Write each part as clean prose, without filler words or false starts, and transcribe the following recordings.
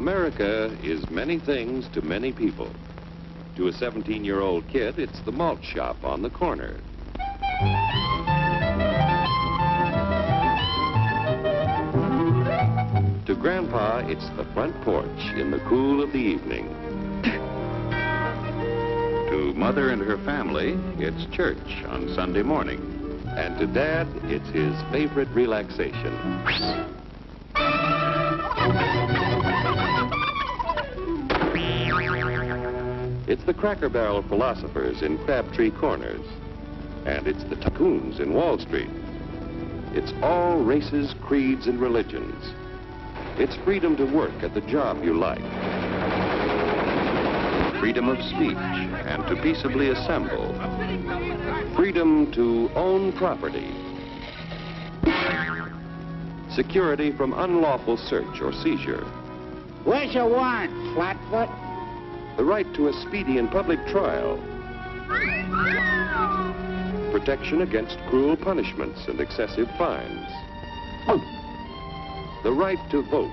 America is many things to many people. To a 17-year-old kid, it's the malt shop on the corner. To Grandpa, it's the front porch in the cool of the evening. To Mother and her family, it's church on Sunday morning. And to Dad, it's his favorite relaxation. It's the Cracker Barrel philosophers in Crabtree Corners. And it's the tycoons in Wall Street. It's all races, creeds, and religions. It's freedom to work at the job you like. Freedom of speech and to peaceably assemble. Freedom to own property. Security from unlawful search or seizure. Where's your warrant, Flatfoot? The right to a speedy and public trial. Protection against cruel punishments and excessive fines. The right to vote.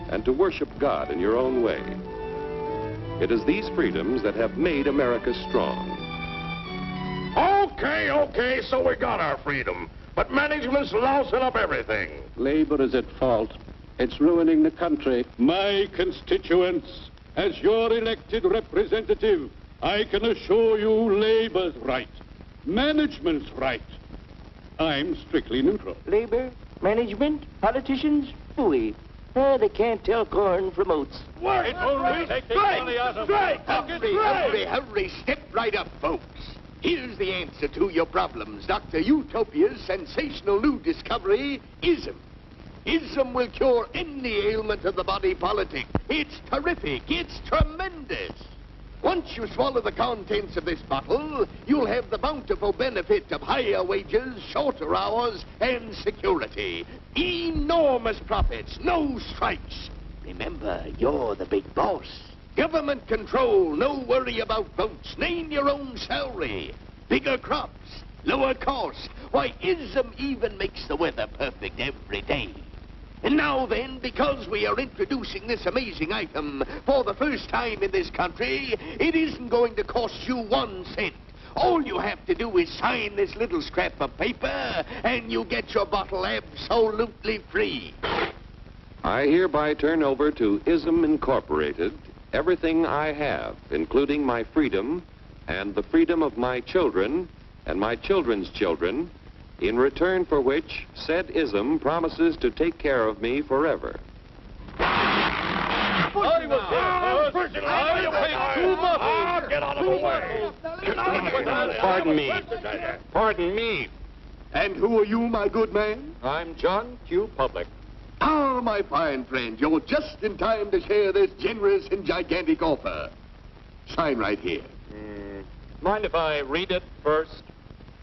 And to worship God in your own way. It is these freedoms that have made America strong. Okay, so we got our freedom. But management's lousing up everything. Labor is at fault. It's ruining the country. My constituents, as your elected representative, I can assure you Labor's right, management's right. I'm strictly neutral. Labor, management, politicians, phooey. They can't tell corn from oats. It only takes the money out of my pocket. Hurry, step right up, folks. Here's the answer to your problems. Dr. Utopia's sensational new discovery, ism. Ism will cure any ailment of the body politic. It's terrific. It's tremendous. Once you swallow the contents of this bottle, you'll have the bountiful benefit of higher wages, shorter hours, and security. Enormous profits, no strikes. Remember, you're the big boss. Government control, no worry about votes. Name your own salary. Bigger crops, lower costs. Why, ism even makes the weather perfect every day. And now then, because we are introducing this amazing item for the first time in this country, it isn't going to cost you 1 cent. All you have to do is sign this little scrap of paper, and you get your bottle absolutely free. I hereby turn over to ISM Incorporated everything I have, including my freedom and the freedom of my children and my children's children, in return for which said ISM promises to take care of me forever. Get out of the way. Pardon me. And who are you, my good man? I'm John Q. Public. Ah, my fine friend, you're just in time to share this generous and gigantic offer. Sign right here. Mind if I read it first?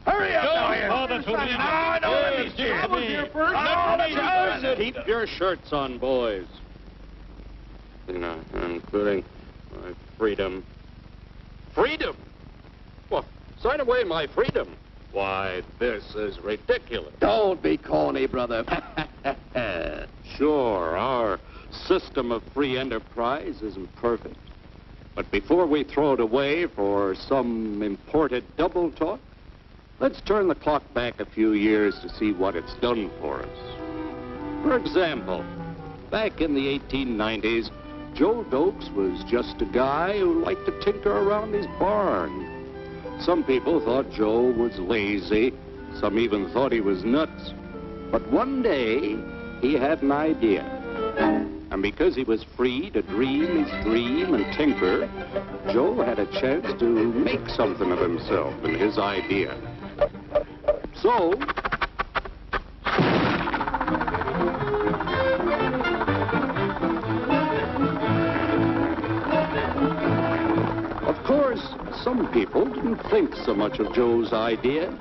Hurry up, Keep your shirts on, boys. Including my freedom. Freedom? Well, sign away my freedom. Why, this is ridiculous. Don't be corny, brother. Sure, our system of free enterprise isn't perfect. But before we throw it away for some imported double talk, let's turn the clock back a few years to see what it's done for us. For example, back in the 1890s, Joe Dokes was just a guy who liked to tinker around his barn. Some people thought Joe was lazy. Some even thought he was nuts. But one day, he had an idea. And because he was free to dream his dream and tinker, Joe had a chance to make something of himself and his idea. So, of course, some people didn't think so much of Joe's idea.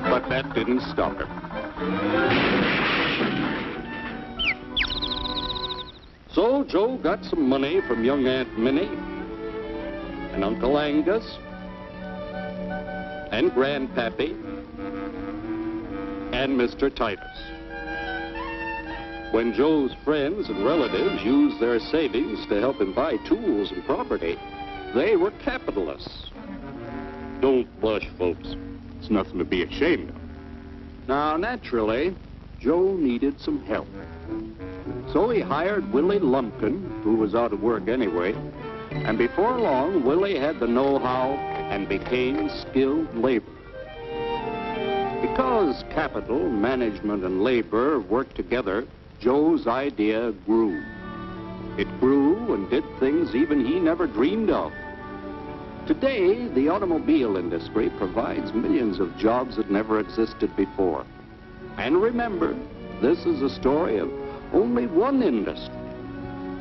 But that didn't stop him. So Joe got some money from young Aunt Minnie and Uncle Angus and Grandpappy and Mr. Titus. When Joe's friends and relatives used their savings to help him buy tools and property, they were capitalists. Don't blush, folks. It's nothing to be ashamed of. Now, naturally, Joe needed some help. So he hired Willie Lumpkin, who was out of work anyway, and before long, Willie had the know-how and became skilled labor. Because capital, management, and labor worked together, Joe's idea grew. It grew and did things even he never dreamed of. Today, the automobile industry provides millions of jobs that never existed before. And remember, this is a story of only one industry.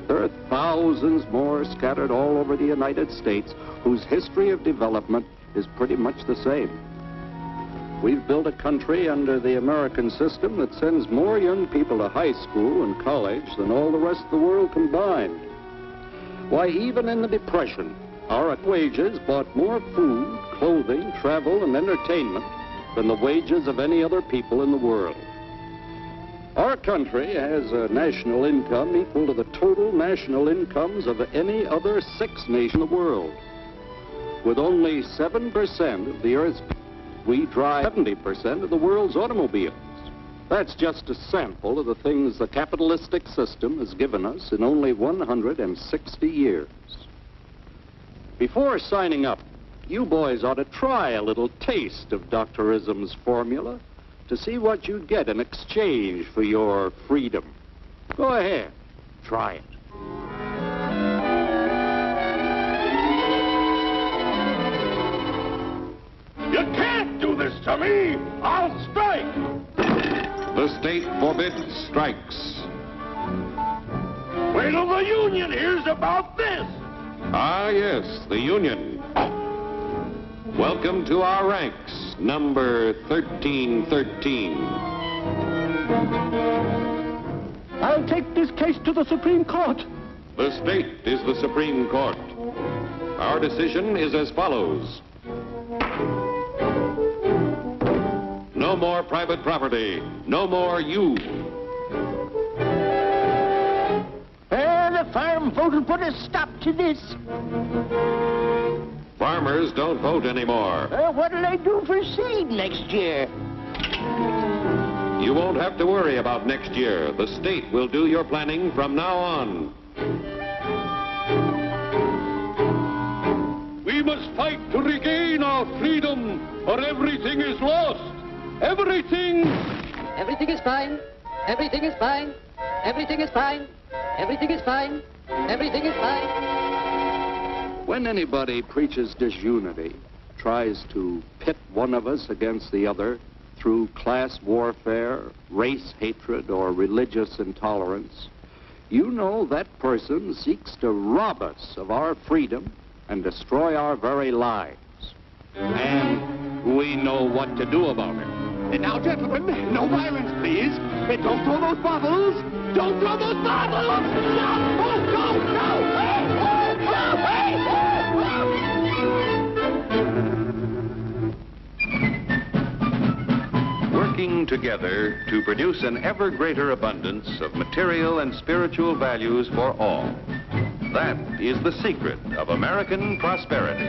There are thousands more scattered all over the United States whose history of development is pretty much the same. We've built a country under the American system that sends more young people to high school and college than all the rest of the world combined. Why, even in the Depression, our wages bought more food, clothing, travel, and entertainment than the wages of any other people in the world. Our country has a national income equal to the total national incomes of any other 6 nations in the world. With only 7% of the Earth's people, we drive 70% of the world's automobiles. That's just a sample of the things the capitalistic system has given us in only 160 years. Before signing up, you boys ought to try a little taste of Dr. Ism's formula to see what you'd get in exchange for your freedom. Go ahead, try it. You can't do this to me! I'll strike! The state forbids strikes. Wait till the union hears about this! Ah, yes, the Union. Welcome to our ranks, number 1313. I'll take this case to the Supreme Court. The state is the Supreme Court. Our decision is as follows. No more private property. No more you. The farm vote will put a stop to this. Farmers don't vote anymore. What'll they do for seed next year? You won't have to worry about next year. The state will do your planning from now on. We must fight to regain our freedom, or everything is lost. Everything! Everything is fine. Everything is fine. Everything is fine. Everything is fine. Everything is fine. When anybody preaches disunity, tries to pit one of us against the other through class warfare, race hatred, or religious intolerance, you know that person seeks to rob us of our freedom and destroy our very lives. And we know what to do about it. And now, gentlemen, no violence, please. And don't throw those bottles. Don't throw those bottles! No! Oh, no! No! Hey! Oh, no! Hey! Working together to produce an ever greater abundance of material and spiritual values for all. That is the secret of American prosperity.